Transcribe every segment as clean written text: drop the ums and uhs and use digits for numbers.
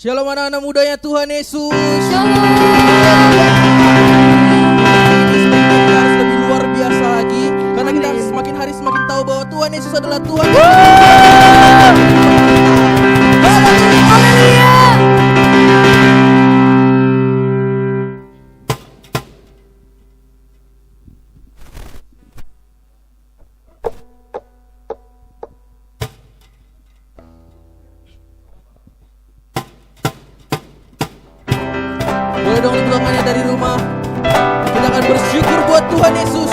Shalom anak-anak mudanya Tuhan Yesus. Shalom. Kita harus lebih luar biasa lagi, karena kita semakin hari semakin tahu bahwa Tuhan Yesus adalah Tuhan. Haleluya. Boleh dong tepuk tangannya dari rumah. Kita akan bersyukur buat Tuhan Yesus,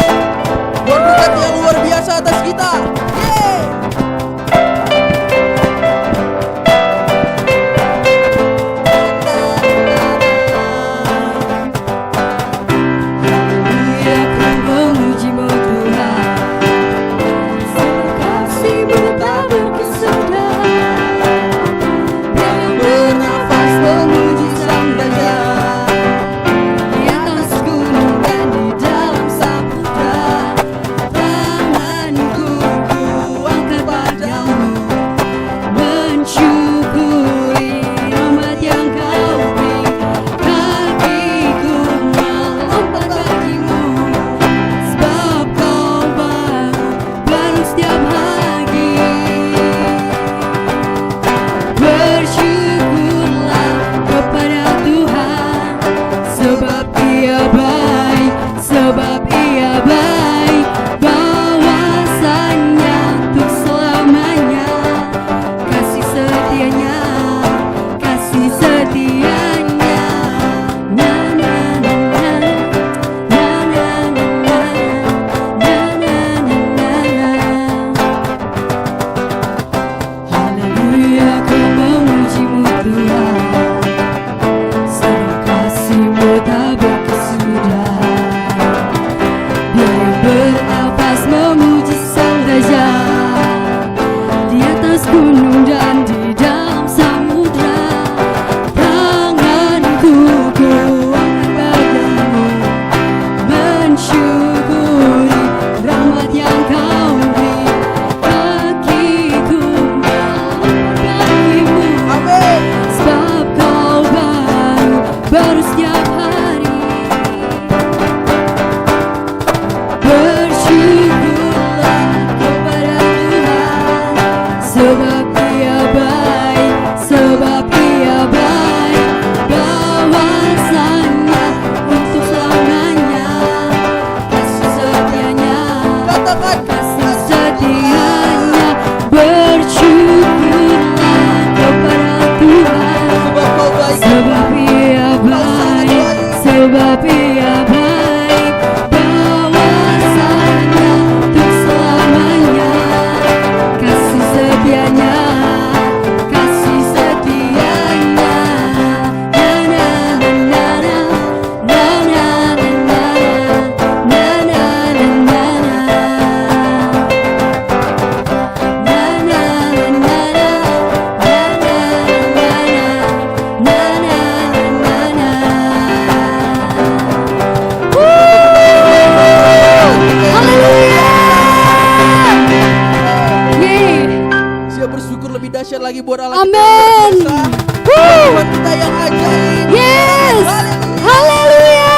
buat berkat yang luar biasa atas kita. Yeay. Aku memuji-Mu Tuhan, kasih-Mu tak berkesudahan. Biar bernafas memuji Sang Raja, di atas gunung dan di dalam samudra. Tanganku angkat padamu, mensyukuri rahmat yang Kau beri. Kakiku melompat bagimu, sebab Kau baru setiap hari. Bersyukurlah kepada Tuhan, sebab Ia baik, sebab Ia baik. Bahwasanya untuk selamanya, kasih setianya, kasih setianya. Na na na na, na na na na, na na na na. Haleluya, ku memuji-Mu Tuhan, sebab kasih-Mu tak berkesudahan. Biar yang bernafas memuji Sang Raja, di atas gunung dan di dalam samudra. Tanganku kuangkat padamu, mensyukuri rahmat yang Kau beri. Kakiku melompat bagimu, Amin. sebab Kau baru setiap hari. Bersyukurlah kepada Tuhan, sebab Ia baik, sebab Ia baik. Bahwasanya untuk selamanya, kasih setianya, Katakan kasih setianya. Bersyukurlah kepada Tuhan, sebab Kau baik. sebab Ia baik, sebab Ia baik. Bahwasanya untuk selamanya, kasih setianya, kasih setianya. Na na na na na, na na na na, na na na na. Na na na na, na na na na, na na na. Haleluya. Yeay. Siap bersyukur lebih dahsyat lagi buat Allah. Amin. Tuhan kita yang ajaib. Yes. Haleluya. Haleluya.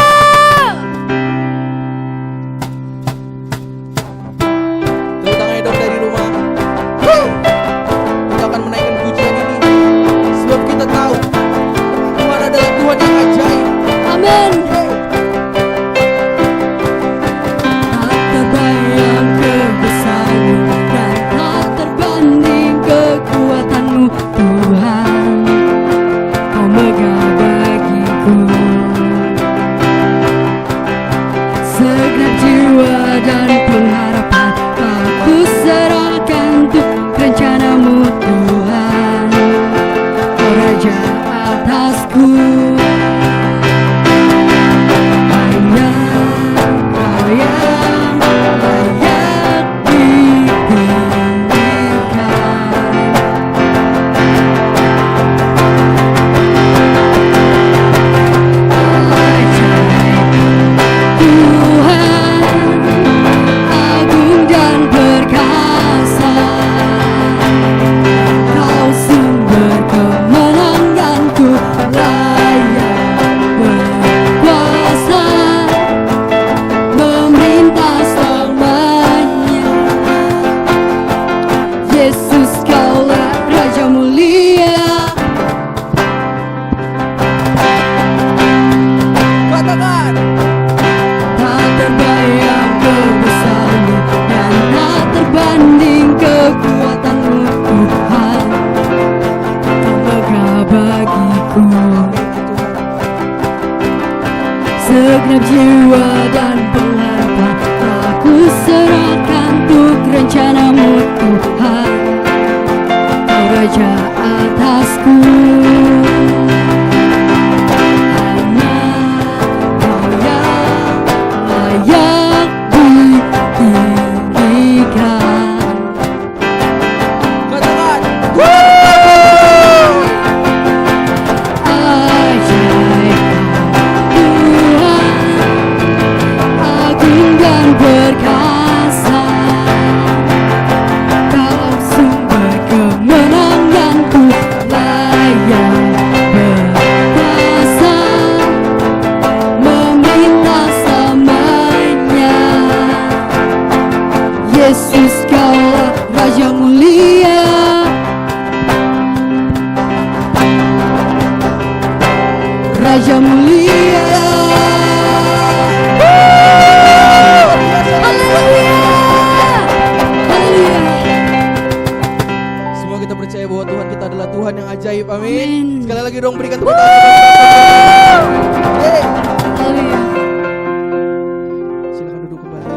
Tepuk tangannya dong dari rumah. Kita akan menaikkan pujian ini, sebab kita tahu Tuhan adalah Tuhan yang ajaib. Amin. Tak terbayang kebesaran-Mu dan tak terbanding kekuatan-Mu, Tuhan. katakan. Tak terbayang kebesaran-Mu dan tak terbanding kekuatan-Mu Tuhan. Kau megah bagiku segenap jiwa dan pengharapan aku serahkan untuk rencana-Mu Tuhan. Kau Raja atasku, hanya Kau yang layak ditinggikan. Katakan. Ajaib Tuhan, agung dan perkasa. Kau sumber kemenanganku, layak berkuasa, memerintah selamanya. Yesus, Kaulah Raja mulia, Raja mulia. Haleluya, haleluya. Semua kita percaya bahwa Tuhan kita adalah Tuhan yang ajaib. Amin. Amin. Sekali lagi dong berikan tepuk tangan. Yeay. Haleluya. Silakan duduk kembali.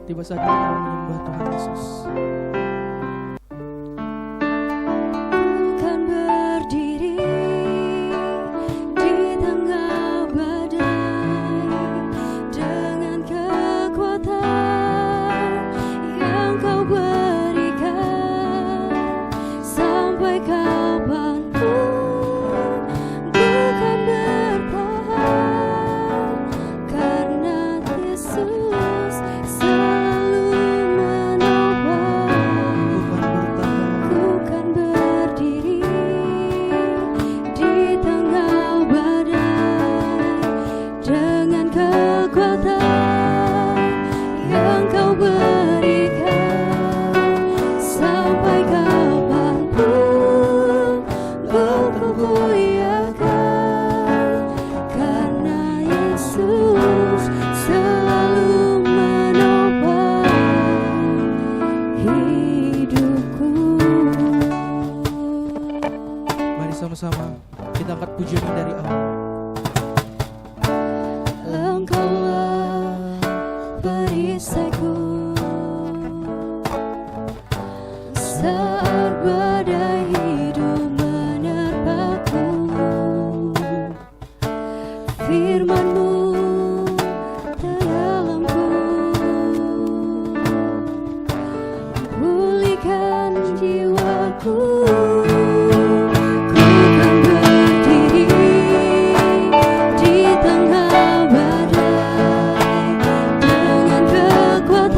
Tiba saatnya kita menyembah Tuhan Yesus. Kan berdiri di tengah badai dengan kekuatan yang Kau berikan. Sampai kapanpun bukan bertahan, karena Yesus selalu menopang. Ku kan berdiri di tengah badai dengan kekuatan yang Kau berikan. Sampai kapanpun bukan goyahkan, karena Yesus selalu menopang hidupku. Mari sama-sama kita angkat pujian ini dari awal. Engkaulah perisaiku saat badai hidup menerpaku. Firman-Mu dalamku, pulihkan jiwaku. Ku kan berdiri di tengah badai dengan kekuatan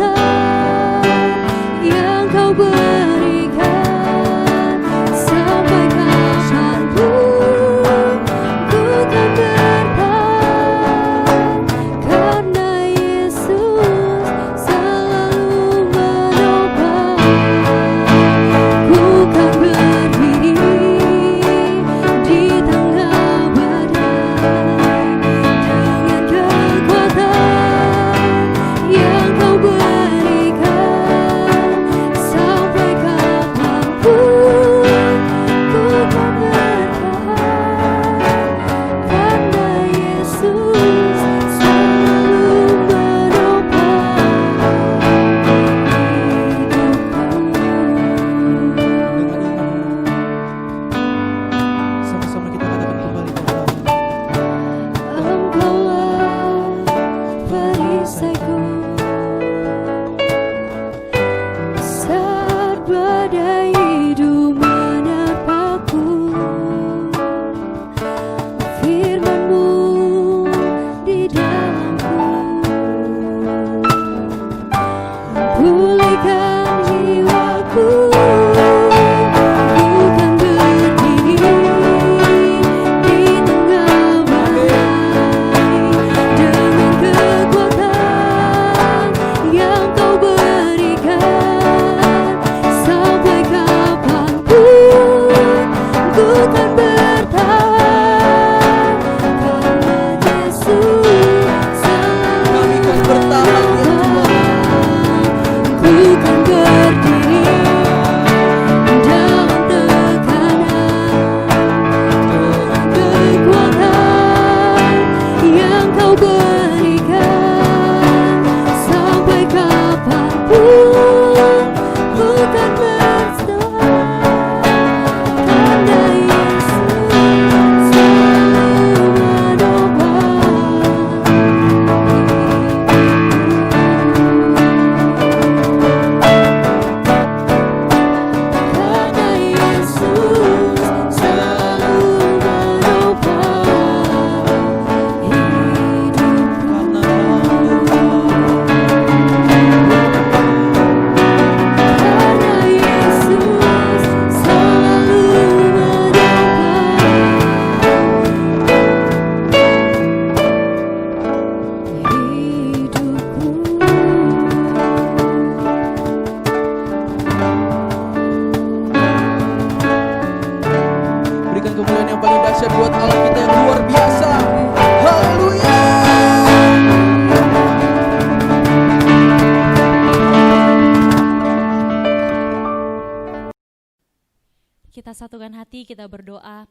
satukan hati kita berdoa.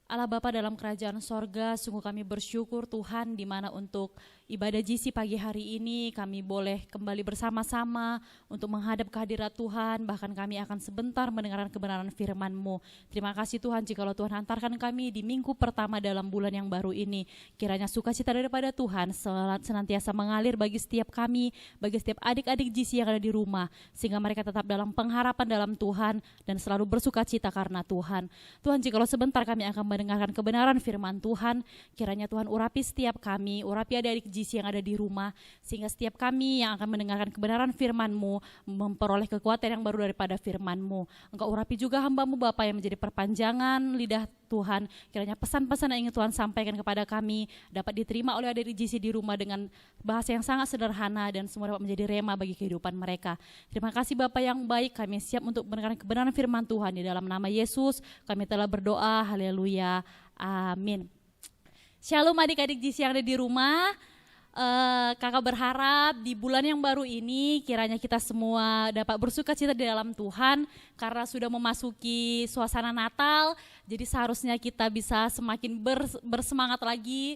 Allah Bapa dalam kerajaan sorga, sungguh kami bersyukur Tuhan di mana untuk ibadah GC pagi hari ini kami boleh kembali bersama-sama untuk menghadap kehadirat Tuhan, bahkan kami akan sebentar mendengarkan kebenaran firman-Mu. Terima kasih Tuhan jikalau Tuhan hantarkan kami di minggu pertama dalam bulan yang baru ini. Kiranya sukacita daripada Tuhan senantiasa mengalir bagi setiap kami, bagi setiap adik-adik GC yang ada di rumah, sehingga mereka tetap dalam pengharapan dalam Tuhan dan selalu bersukacita karena Tuhan. Tuhan jikalau sebentar kami akan mendengarkan kebenaran firman Tuhan, kiranya Tuhan urapi setiap kami, urapi adik-adik GC yang ada di rumah, sehingga setiap kami yang akan mendengarkan kebenaran firman-Mu memperoleh kekuatan yang baru daripada firman-Mu. Engkau urapi juga hamba-Mu Bapa yang menjadi perpanjangan lidah Tuhan, kiranya pesan-pesan yang ingin Tuhan sampaikan kepada kami dapat diterima oleh adik-adik GC di rumah dengan bahasa yang sangat sederhana dan semua dapat menjadi rema bagi kehidupan mereka. Terima kasih Bapa yang baik, kami siap untuk mendengarkan kebenaran firman Tuhan. Di dalam nama Yesus kami telah berdoa, haleluya, amin. Shalom adik-adik GC yang ada di rumah. Kakak berharap di bulan yang baru ini kiranya kita semua dapat bersukacita di dalam Tuhan, karena sudah memasuki suasana Natal. Jadi seharusnya kita bisa semakin bersemangat lagi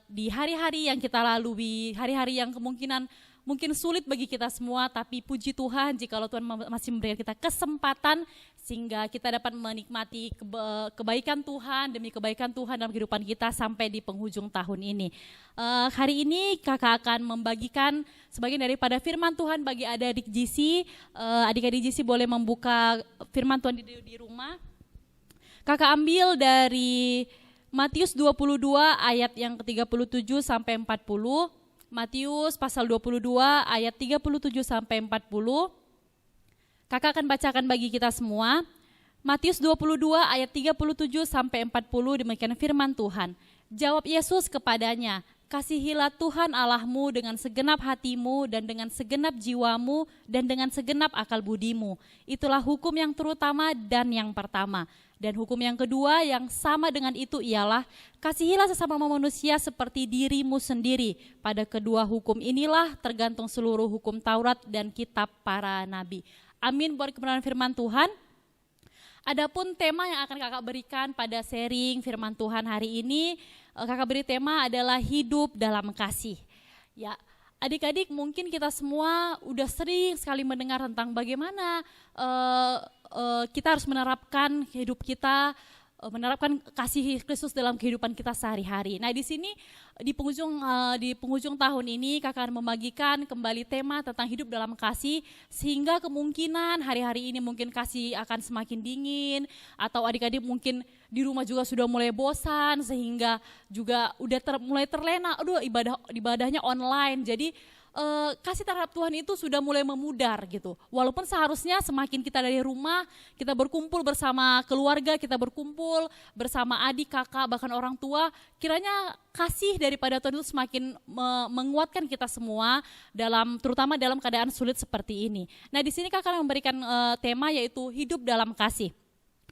di hari-hari yang kita lalui, hari-hari yang kemungkinan mungkin sulit bagi kita semua, tapi puji Tuhan jikalau Tuhan masih memberikan kita kesempatan sehingga kita dapat menikmati kebaikan Tuhan demi kebaikan Tuhan dalam kehidupan kita sampai di penghujung tahun ini. Hari ini kakak akan membagikan sebagian daripada firman Tuhan bagi adik-adik GC. Adik-adik GC boleh membuka firman Tuhan di rumah. Kakak ambil dari Matius 22 ayat yang ke-37 sampai 40. Matius pasal 22 ayat 37 sampai 40. Kakak akan bacakan bagi kita semua. Matius 22 ayat 37 sampai 40, demikian firman Tuhan. Jawab Yesus kepadanya, kasihilah Tuhan Allahmu dengan segenap hatimu dan dengan segenap jiwamu dan dengan segenap akal budimu. Itulah hukum yang terutama dan yang pertama. Dan hukum yang kedua yang sama dengan itu ialah, kasihilah sesama manusia seperti dirimu sendiri. Pada kedua hukum inilah tergantung seluruh hukum Taurat dan kitab para nabi. Amin buat kebenaran firman Tuhan. Adapun tema yang akan kakak berikan pada sharing firman Tuhan hari ini, kakak beri tema adalah hidup dalam kasih. Ya, adik-adik mungkin kita semua udah sering sekali mendengar tentang bagaimana kita harus menerapkan hidup kita, menerapkan kasih Kristus dalam kehidupan kita sehari-hari. Nah di sini di penghujung tahun ini kakak akan membagikan kembali tema tentang hidup dalam kasih, sehingga kemungkinan hari-hari ini mungkin kasih akan semakin dingin, atau adik-adik mungkin di rumah juga sudah mulai bosan sehingga juga udah mulai terlena, aduh ibadahnya online, jadi kasih terhadap Tuhan itu sudah mulai memudar gitu. Walaupun seharusnya semakin kita dari rumah, kita berkumpul bersama keluarga, kita berkumpul bersama adik, kakak, bahkan orang tua, kiranya kasih daripada Tuhan itu semakin menguatkan kita semua terutama dalam keadaan sulit seperti ini. Nah di sini kakak memberikan tema yaitu hidup dalam kasih.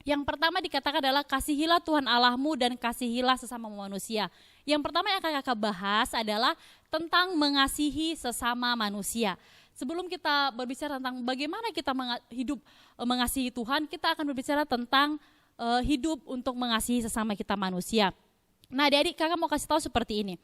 Yang pertama dikatakan adalah kasihilah Tuhan Allahmu dan kasihilah sesama manusia. Yang pertama yang akan kakak bahas adalah tentang mengasihi sesama manusia. Sebelum kita berbicara tentang bagaimana kita hidup mengasihi Tuhan, kita akan berbicara tentang hidup untuk mengasihi sesama kita manusia. Nah adik-adik kakak mau kasih tahu seperti ini.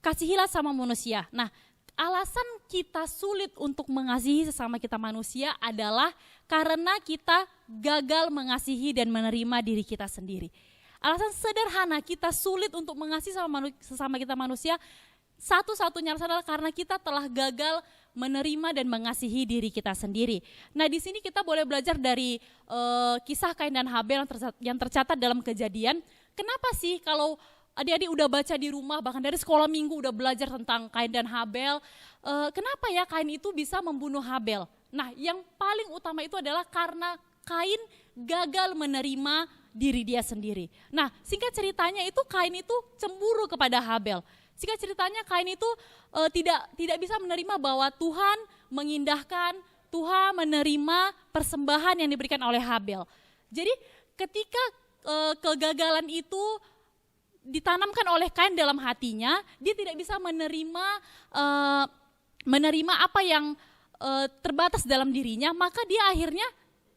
Kasihilah sama manusia. Nah alasan kita sulit untuk mengasihi sesama kita manusia adalah karena kita gagal mengasihi dan menerima diri kita sendiri. Alasan sederhana kita sulit untuk mengasihi sesama kita manusia, satu-satunya alasan adalah karena kita telah gagal menerima dan mengasihi diri kita sendiri. Nah di sini kita boleh belajar dari kisah Kain dan Habel yang tercatat dalam Kejadian. Kenapa sih kalau adik-adik udah baca di rumah, bahkan dari sekolah minggu udah belajar tentang Kain dan Habel, kenapa ya Kain itu bisa membunuh Habel? Nah yang paling utama itu adalah karena Kain gagal menerima diri dia sendiri. Nah singkat ceritanya itu Kain itu cemburu kepada Habel. Singkat ceritanya Kain itu tidak bisa menerima bahwa Tuhan mengindahkan, Tuhan menerima persembahan yang diberikan oleh Habel. Jadi ketika kegagalan itu ditanamkan oleh Kain dalam hatinya, dia tidak bisa menerima apa yang terbatas dalam dirinya, maka dia akhirnya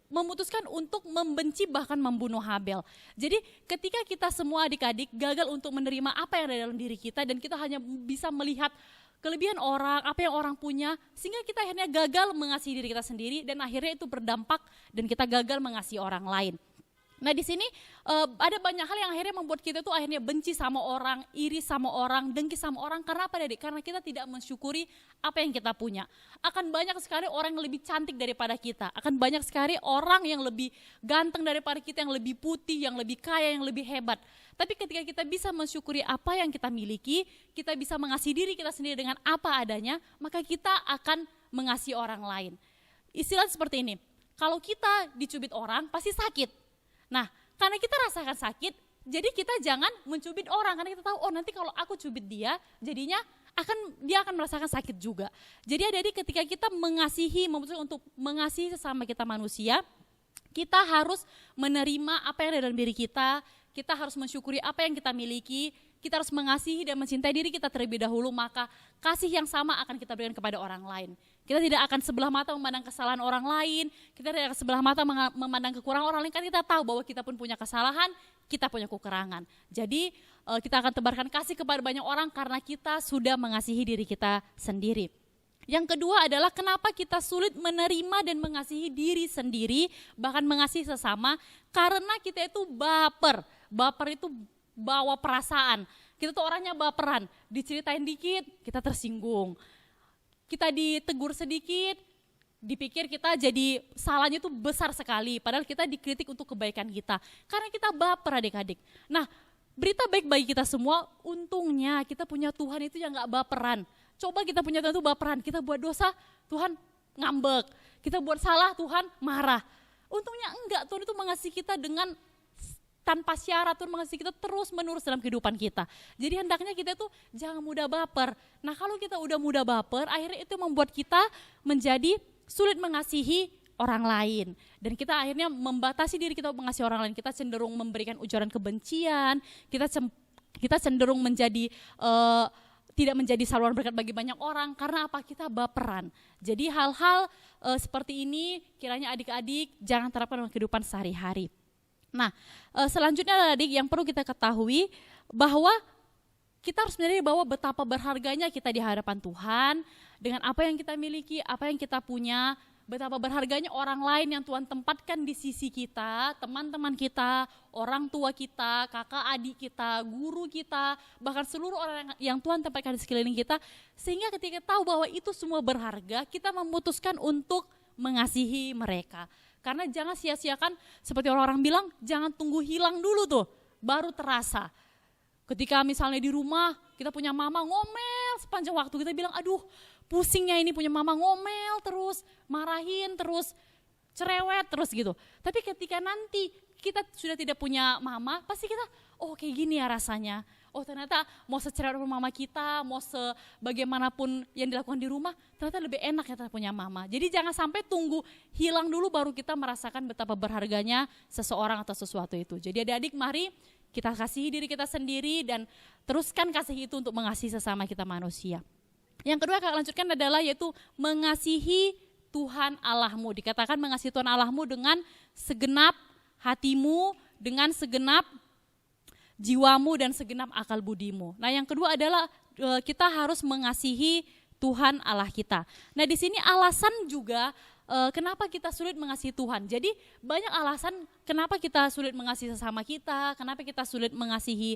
memutuskan untuk membenci bahkan membunuh Habel. Jadi ketika kita semua adik-adik gagal untuk menerima apa yang ada dalam diri kita dan kita hanya bisa melihat kelebihan orang, apa yang orang punya, sehingga kita akhirnya gagal mengasihi diri kita sendiri dan akhirnya itu berdampak dan kita gagal mengasihi orang lain. Nah di sini ada banyak hal yang akhirnya membuat kita tuh akhirnya benci sama orang, iri sama orang, dengki sama orang. Karena apa Adik? Karena kita tidak mensyukuri apa yang kita punya. Akan banyak sekali orang yang lebih cantik daripada kita. Akan banyak sekali orang yang lebih ganteng daripada kita, yang lebih putih, yang lebih kaya, yang lebih hebat. Tapi ketika kita bisa mensyukuri apa yang kita miliki, kita bisa mengasihi diri kita sendiri dengan apa adanya, maka kita akan mengasihi orang lain. Istilah seperti ini, kalau kita dicubit orang pasti sakit. Nah, karena kita rasakan sakit, jadi kita jangan mencubit orang. Karena kita tahu, oh nanti kalau aku cubit dia, jadinya dia akan merasakan sakit juga. Jadi adik-adik ketika kita memutuskan untuk mengasihi sesama kita manusia, kita harus menerima apa yang ada dalam diri kita harus mensyukuri apa yang kita miliki, kita harus mengasihi dan mencintai diri kita terlebih dahulu, maka kasih yang sama akan kita berikan kepada orang lain. Kita tidak akan sebelah mata memandang kesalahan orang lain, kita tidak akan sebelah mata memandang kekurangan orang lain, kan kita tahu bahwa kita pun punya kesalahan, kita punya kekurangan. Jadi kita akan tebarkan kasih kepada banyak orang karena kita sudah mengasihi diri kita sendiri. Yang kedua adalah kenapa kita sulit menerima dan mengasihi diri sendiri, bahkan mengasihi sesama, karena kita itu baper. Baper itu bawa perasaan. Kita tuh orangnya baperan, diceritain dikit, kita tersinggung. Kita ditegur sedikit, dipikir kita jadi salahnya itu besar sekali, padahal kita dikritik untuk kebaikan kita. Karena kita baper adik-adik. Nah, berita baik bagi kita semua, untungnya kita punya Tuhan itu yang gak baperan. Coba kita punya Tuhan itu baperan, kita buat dosa, Tuhan ngambek. Kita buat salah, Tuhan marah. Untungnya enggak, Tuhan itu mengasihi kita dengan tanpa syarat, Tuhan mengasihi kita terus menerus dalam kehidupan kita. Jadi hendaknya kita tuh jangan mudah baper. Nah kalau kita udah mudah baper, akhirnya itu membuat kita menjadi sulit mengasihi orang lain. Dan kita akhirnya membatasi diri kita mengasihi orang lain. Kita cenderung memberikan ujaran kebencian, kita cenderung menjadi tidak menjadi saluran berkat bagi banyak orang. Karena apa? Kita baperan. Jadi hal-hal seperti ini kiranya adik-adik jangan terapkan dalam kehidupan sehari-hari. Nah, selanjutnya adik yang perlu kita ketahui bahwa kita harus menyadari bahwa betapa berharganya kita di hadapan Tuhan dengan apa yang kita miliki, apa yang kita punya, betapa berharganya orang lain yang Tuhan tempatkan di sisi kita, teman-teman kita, orang tua kita, kakak adik kita, guru kita, bahkan seluruh orang yang Tuhan tempatkan di sekeliling kita, sehingga ketika tahu bahwa itu semua berharga, kita memutuskan untuk mengasihi mereka. Karena jangan sia-siakan seperti orang-orang bilang, jangan tunggu hilang dulu tuh, baru terasa. Ketika misalnya di rumah kita punya mama ngomel sepanjang waktu, kita bilang aduh pusingnya ini punya mama ngomel terus, marahin terus, cerewet terus gitu. Tapi ketika nanti kita sudah tidak punya mama, pasti kita oh kayak gini ya rasanya. Oh ternyata mau secerewet mama kita, mau sebagaimanapun yang dilakukan di rumah, ternyata lebih enak ya kita punya mama. Jadi jangan sampai tunggu hilang dulu baru kita merasakan betapa berharganya seseorang atau sesuatu itu. Jadi adik-adik mari kita kasihi diri kita sendiri dan teruskan kasih itu untuk mengasihi sesama kita manusia. Yang kedua akan lanjutkan adalah yaitu mengasihi Tuhan Allahmu. Dikatakan mengasihi Tuhan Allahmu dengan segenap hatimu, dengan segenap jiwamu dan segenap akal budimu. Nah yang kedua adalah kita harus mengasihi Tuhan Allah kita. Nah di sini alasan juga kenapa kita sulit mengasihi Tuhan. Jadi banyak alasan kenapa kita sulit mengasihi sesama kita, kenapa kita sulit mengasihi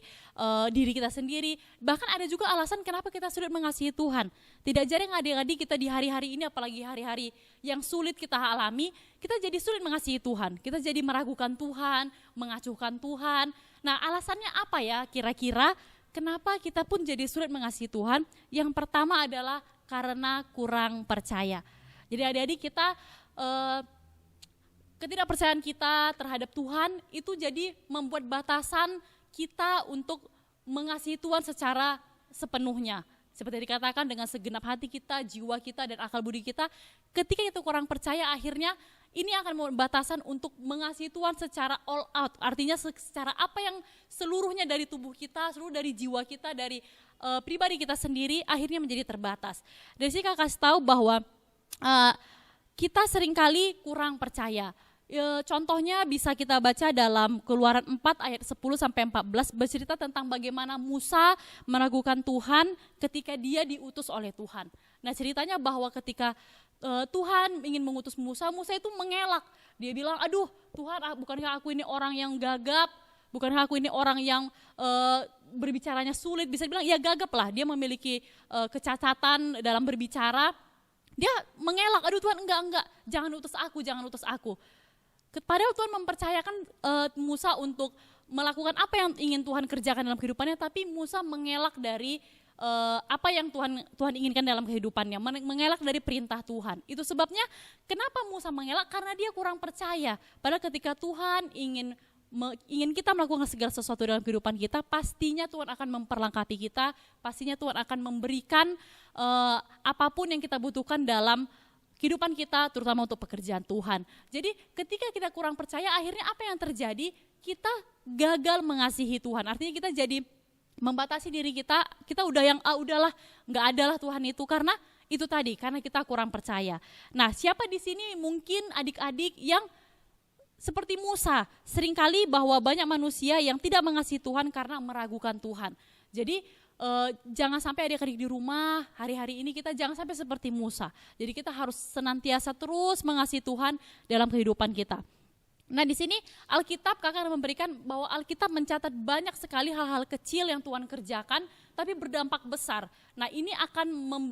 diri kita sendiri. Bahkan ada juga alasan kenapa kita sulit mengasihi Tuhan. Tidak jarang adik-adik kita di hari-hari ini, apalagi hari-hari yang sulit kita alami, kita jadi sulit mengasihi Tuhan. Kita jadi meragukan Tuhan, mengacuhkan Tuhan. Nah alasannya apa ya kira-kira kenapa kita pun jadi sulit mengasihi Tuhan? Yang pertama adalah karena kurang percaya. Jadi adik-adik kita ketidakpercayaan kita terhadap Tuhan itu jadi membuat batasan kita untuk mengasihi Tuhan secara sepenuhnya. Seperti dikatakan dengan segenap hati kita, jiwa kita dan akal budi kita, ketika kita kurang percaya akhirnya ini akan membuat batasan untuk mengasihi Tuhan secara all out. Artinya secara apa yang seluruhnya dari tubuh kita, seluruh dari jiwa kita, dari pribadi kita sendiri akhirnya menjadi terbatas. Dari sini kakak kasih tahu bahwa kita seringkali kurang percaya. Contohnya bisa kita baca dalam Keluaran 4 ayat 10 sampai 14 bercerita tentang bagaimana Musa meragukan Tuhan ketika dia diutus oleh Tuhan. Nah, ceritanya bahwa ketika Tuhan ingin mengutus Musa, Musa itu mengelak. Dia bilang, aduh Tuhan, bukankah aku ini orang yang gagap? Bukankah aku ini orang yang berbicaranya sulit? Bisa dibilang ya gagap lah, dia memiliki kecacatan dalam berbicara. Dia mengelak, aduh Tuhan enggak, jangan utus aku. Padahal Tuhan mempercayakan Musa untuk melakukan apa yang ingin Tuhan kerjakan dalam kehidupannya, tapi Musa mengelak dari apa yang Tuhan inginkan dalam kehidupannya, mengelak dari perintah Tuhan. Itu sebabnya kenapa Musa mengelak, karena dia kurang percaya. Padahal ketika Tuhan ingin kita melakukan segala sesuatu dalam kehidupan kita, pastinya Tuhan akan memperlengkapi kita, pastinya Tuhan akan memberikan apapun yang kita butuhkan dalam kehidupan kita, terutama untuk pekerjaan Tuhan. Jadi ketika kita kurang percaya, akhirnya apa yang terjadi? Kita gagal mengasihi Tuhan. Artinya kita jadi membatasi diri kita udah yang udahlah, nggak adalah Tuhan itu, karena itu tadi, karena kita kurang percaya. Nah, siapa di sini mungkin adik-adik yang seperti Musa, seringkali bahwa banyak manusia yang tidak mengasihi Tuhan karena meragukan Tuhan. Jadi jangan sampai adik-adik di rumah hari-hari ini kita jangan sampai seperti Musa. Jadi kita harus senantiasa terus mengasihi Tuhan dalam kehidupan kita. Nah, di sini Alkitab kakak memberikan bahwa Alkitab mencatat banyak sekali hal-hal kecil yang Tuhan kerjakan tapi berdampak besar. Nah, ini akan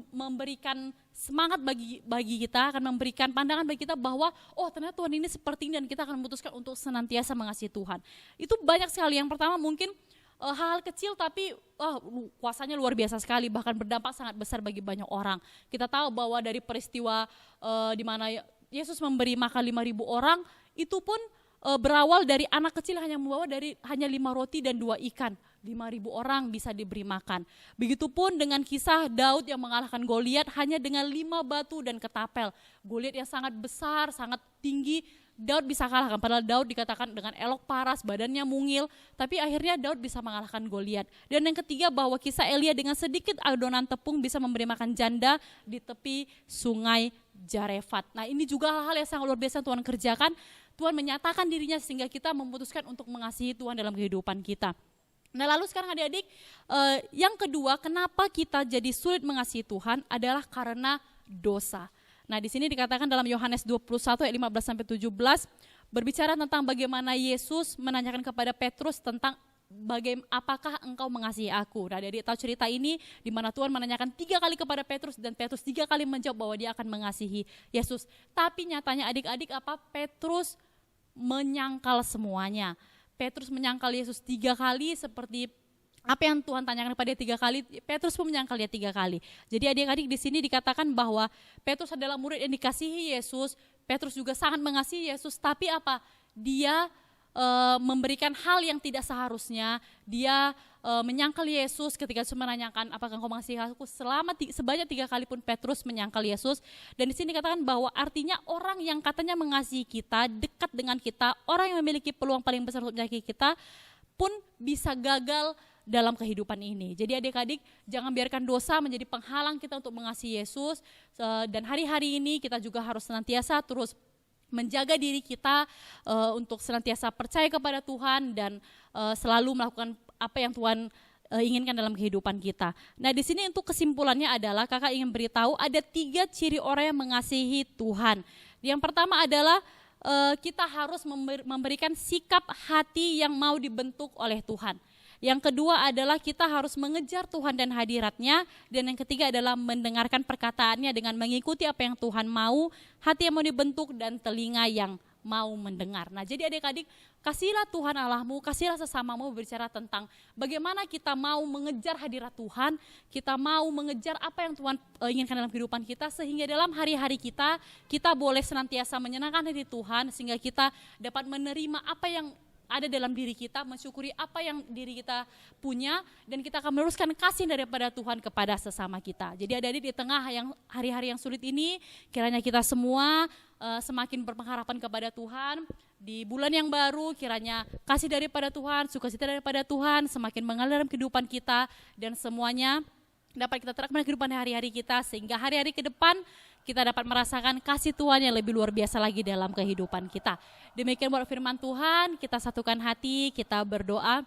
memberikan semangat bagi kita, akan memberikan pandangan bagi kita bahwa oh ternyata Tuhan ini seperti ini, dan kita akan memutuskan untuk senantiasa mengasihi Tuhan. Itu banyak sekali. Yang pertama mungkin hal-hal kecil tapi kuasanya luar biasa sekali, bahkan berdampak sangat besar bagi banyak orang. Kita tahu bahwa dari peristiwa di mana Yesus memberi makan 5.000 orang, itu pun berawal dari anak kecil hanya membawa hanya 5 roti dan 2 ikan. 5.000 orang bisa diberi makan. Begitupun dengan kisah Daud yang mengalahkan Goliat hanya dengan 5 batu dan ketapel. Goliat yang sangat besar, sangat tinggi, Daud bisa kalahkan. Padahal Daud dikatakan dengan elok paras, badannya mungil, tapi akhirnya Daud bisa mengalahkan Goliat. Dan yang ketiga bahwa kisah Elia dengan sedikit adonan tepung bisa memberi makan janda di tepi sungai Zarefat. Nah, ini juga hal-hal yang sangat luar biasa Tuhan kerjakan. Tuhan menyatakan dirinya sehingga kita memutuskan untuk mengasihi Tuhan dalam kehidupan kita. Nah, lalu sekarang adik-adik, yang kedua kenapa kita jadi sulit mengasihi Tuhan adalah karena dosa. Nah, di sini dikatakan dalam Yohanes 21 ayat 15 sampai 17 berbicara tentang bagaimana Yesus menanyakan kepada Petrus tentang apakah engkau mengasihi aku. Nah, adik-adik tahu cerita ini di mana Tuhan menanyakan 3 kali kepada Petrus dan Petrus 3 kali menjawab bahwa dia akan mengasihi Yesus. Tapi nyatanya adik-adik Petrus menyangkal semuanya. Petrus menyangkal Yesus 3 kali seperti apa yang Tuhan tanyakan kepada dia 3 kali, Petrus pun menyangkal dia 3 kali. Jadi adik-adik di sini dikatakan bahwa Petrus adalah murid yang dikasihi Yesus, Petrus juga sangat mengasihi Yesus, tapi dia memberikan hal yang tidak seharusnya, dia menyangkal Yesus ketika Yesus menanyakan apakah engkau mengasihi aku, sebanyak 3 kali pun Petrus menyangkal Yesus. Dan di sini dikatakan bahwa artinya orang yang katanya mengasihi kita, dekat dengan kita, orang yang memiliki peluang paling besar untuk menyakiti kita pun bisa gagal dalam kehidupan ini. Jadi adik-adik jangan biarkan dosa menjadi penghalang kita untuk mengasihi Yesus, dan hari-hari ini kita juga harus senantiasa terus menjaga diri kita untuk senantiasa percaya kepada Tuhan dan selalu melakukan apa yang Tuhan inginkan dalam kehidupan kita. Nah, di sini untuk kesimpulannya adalah kakak ingin beritahu ada 3 ciri orang yang mengasihi Tuhan. Yang pertama adalah kita harus memberikan sikap hati yang mau dibentuk oleh Tuhan. Yang kedua adalah kita harus mengejar Tuhan dan hadirat-Nya. Dan yang ketiga adalah mendengarkan perkataannya dengan mengikuti apa yang Tuhan mau, hati yang mau dibentuk dan telinga yang mau mendengar. Nah, jadi adik-adik, kasihlah Tuhan Allahmu, kasihlah sesamamu berbicara tentang bagaimana kita mau mengejar hadirat Tuhan, kita mau mengejar apa yang Tuhan inginkan dalam kehidupan kita, sehingga dalam hari-hari kita boleh senantiasa menyenangkan hati Tuhan, sehingga kita dapat menerima apa yang ada dalam diri kita, mensyukuri apa yang diri kita punya, dan kita akan meneruskan kasih daripada Tuhan kepada sesama kita. Jadi adik-adik di tengah yang hari-hari yang sulit ini, kiranya kita semua semakin berpengharapan kepada Tuhan. Di bulan yang baru kiranya kasih daripada Tuhan, sukacita daripada Tuhan semakin mengalir dalam kehidupan kita, dan semuanya dapat kita terapkan kehidupan hari-hari kita, sehingga hari-hari ke depan kita dapat merasakan kasih Tuhan yang lebih luar biasa lagi dalam kehidupan kita. Demikian buat firman Tuhan, kita satukan hati, kita berdoa.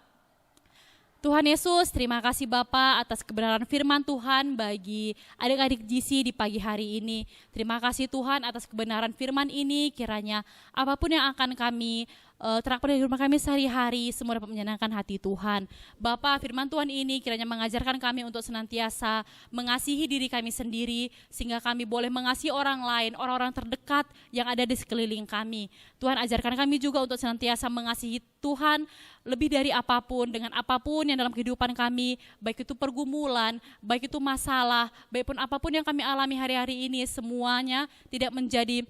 Tuhan Yesus, terima kasih Bapa atas kebenaran firman Tuhan bagi adik-adik GC di pagi hari ini. Terima kasih Tuhan atas kebenaran firman ini, kiranya apapun yang akan kami terapkan di rumah kami sehari-hari, semua dapat menyenangkan hati Tuhan. Bapa, firman Tuhan ini kiranya mengajarkan kami untuk senantiasa mengasihi diri kami sendiri, sehingga kami boleh mengasihi orang lain, orang-orang terdekat yang ada di sekeliling kami. Tuhan, ajarkan kami juga untuk senantiasa mengasihi Tuhan lebih dari apapun, dengan apapun yang dalam kehidupan kami, baik itu pergumulan, baik itu masalah, baik pun apapun yang kami alami hari-hari ini, semuanya tidak menjadi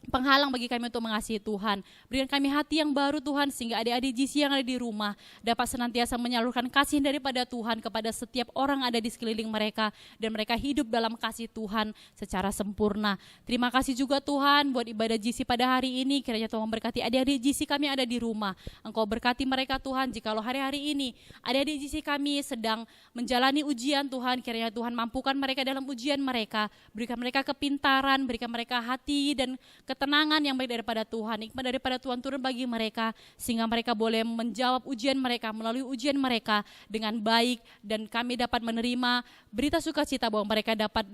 penghalang bagi kami untuk mengasihi Tuhan. Berikan kami hati yang baru Tuhan, sehingga adik-adik GC yang ada di rumah dapat senantiasa menyalurkan kasih daripada Tuhan kepada setiap orang ada di sekeliling mereka, dan mereka hidup dalam kasih Tuhan secara sempurna. Terima kasih juga Tuhan buat ibadah GC pada hari ini, kiranya Tuhan memberkati adik-adik GC kami ada di rumah. Engkau berkati mereka Tuhan, jikalau hari-hari ini adik-adik GC kami sedang menjalani ujian Tuhan, kiranya Tuhan mampukan mereka dalam ujian mereka, berikan mereka kepintaran, berikan mereka hati dan ketenangan yang baik daripada Tuhan, hikmat daripada Tuhan turun bagi mereka, sehingga mereka boleh menjawab ujian mereka, melalui ujian mereka dengan baik, dan kami dapat menerima berita sukacita bahwa mereka dapat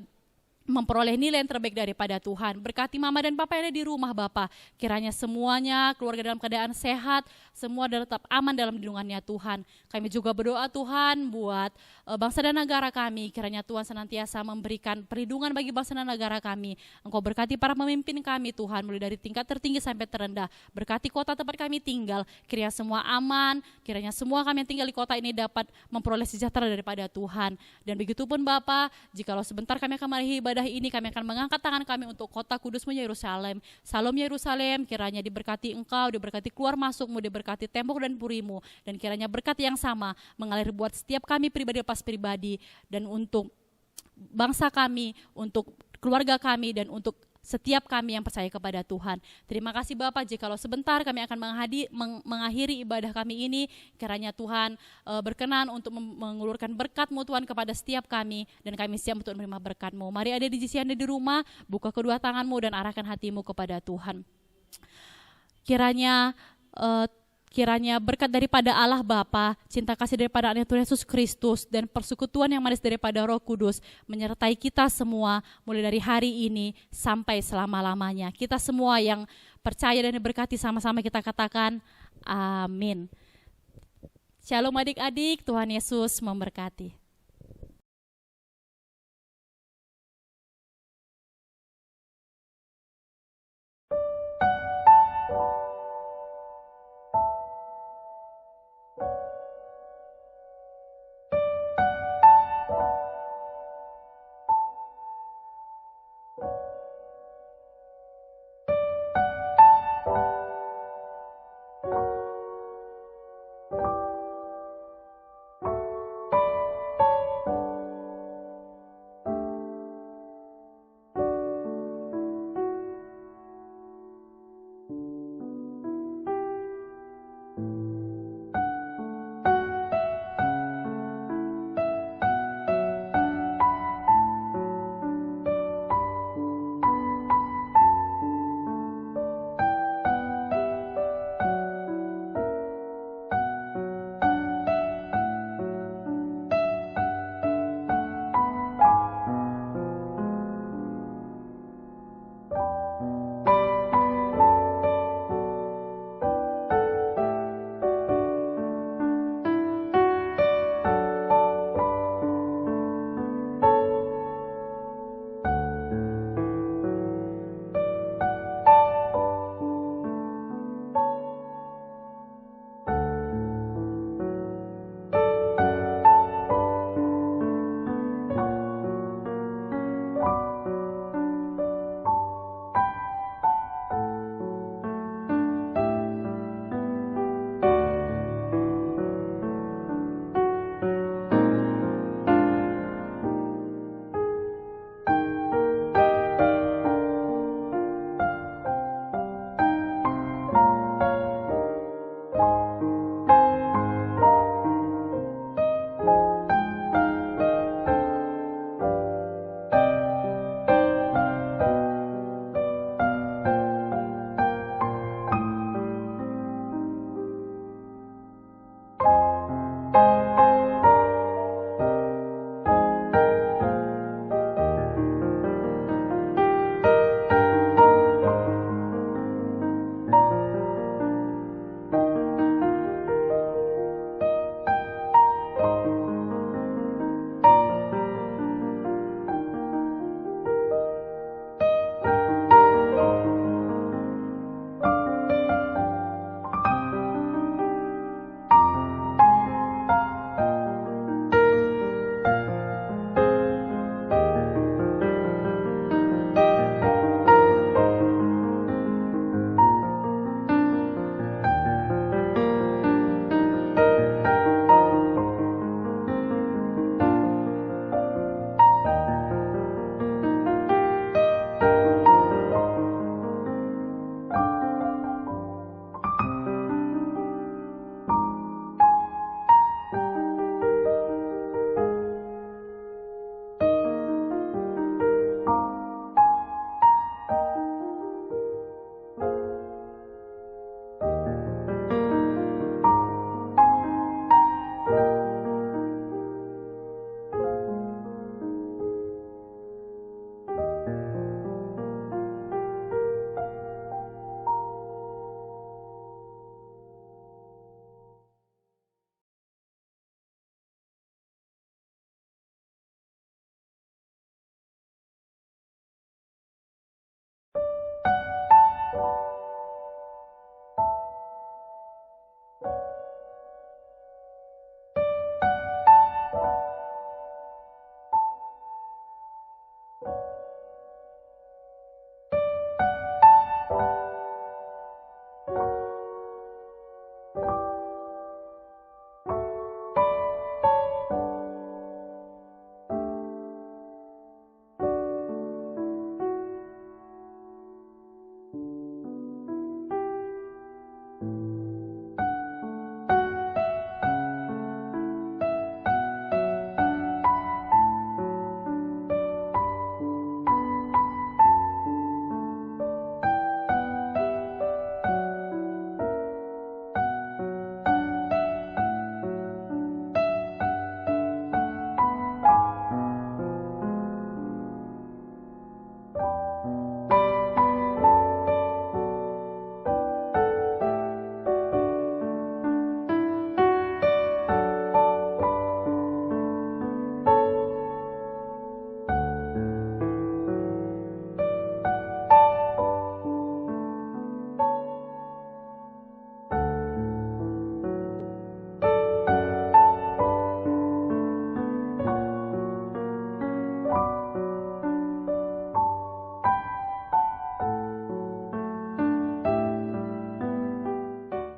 memperoleh nilai yang terbaik daripada Tuhan. Berkati mama dan papa yang ada di rumah Bapa, kiranya semuanya keluarga dalam keadaan sehat, semua tetap aman dalam lindungannya Tuhan. Kami juga berdoa Tuhan buat bangsa dan negara kami, kiranya Tuhan senantiasa memberikan perlindungan bagi bangsa dan negara kami. Engkau berkati para pemimpin kami Tuhan, mulai dari tingkat tertinggi sampai terendah. Berkati kota tempat kami tinggal, kiranya semua aman, kiranya semua kami yang tinggal di kota ini dapat memperoleh sejahtera daripada Tuhan. Dan begitupun Bapa, jikalau sebentar kami akan meraih ibadah ini, kami akan mengangkat tangan kami untuk kota kudusmu Yerusalem. Salam Yerusalem, kiranya diberkati engkau, diberkati keluar masukmu, diberkati tembok dan purimu, dan kiranya berkat yang sama mengalir buat setiap kami pribadi lepas pribadi, dan untuk bangsa kami, untuk keluarga kami, dan untuk setiap kami yang percaya kepada Tuhan. Terima kasih Bapak, jikalau sebentar kami akan mengakhiri ibadah kami ini, kiranya Tuhan berkenan untuk mengulurkan berkat-Mu Tuhan kepada setiap kami, dan kami siap untuk menerima berkat-Mu. Mari ada di sisi Anda di rumah, buka kedua tangan-Mu dan arahkan hatimu kepada Tuhan. Kiranya berkat daripada Allah Bapa, cinta kasih daripada anak Tuhan Yesus Kristus, dan persekutuan yang manis daripada Roh Kudus menyertai kita semua mulai dari hari ini sampai selama-lamanya. Kita semua yang percaya dan diberkati sama-sama kita katakan amin. Shalom adik-adik, Tuhan Yesus memberkati.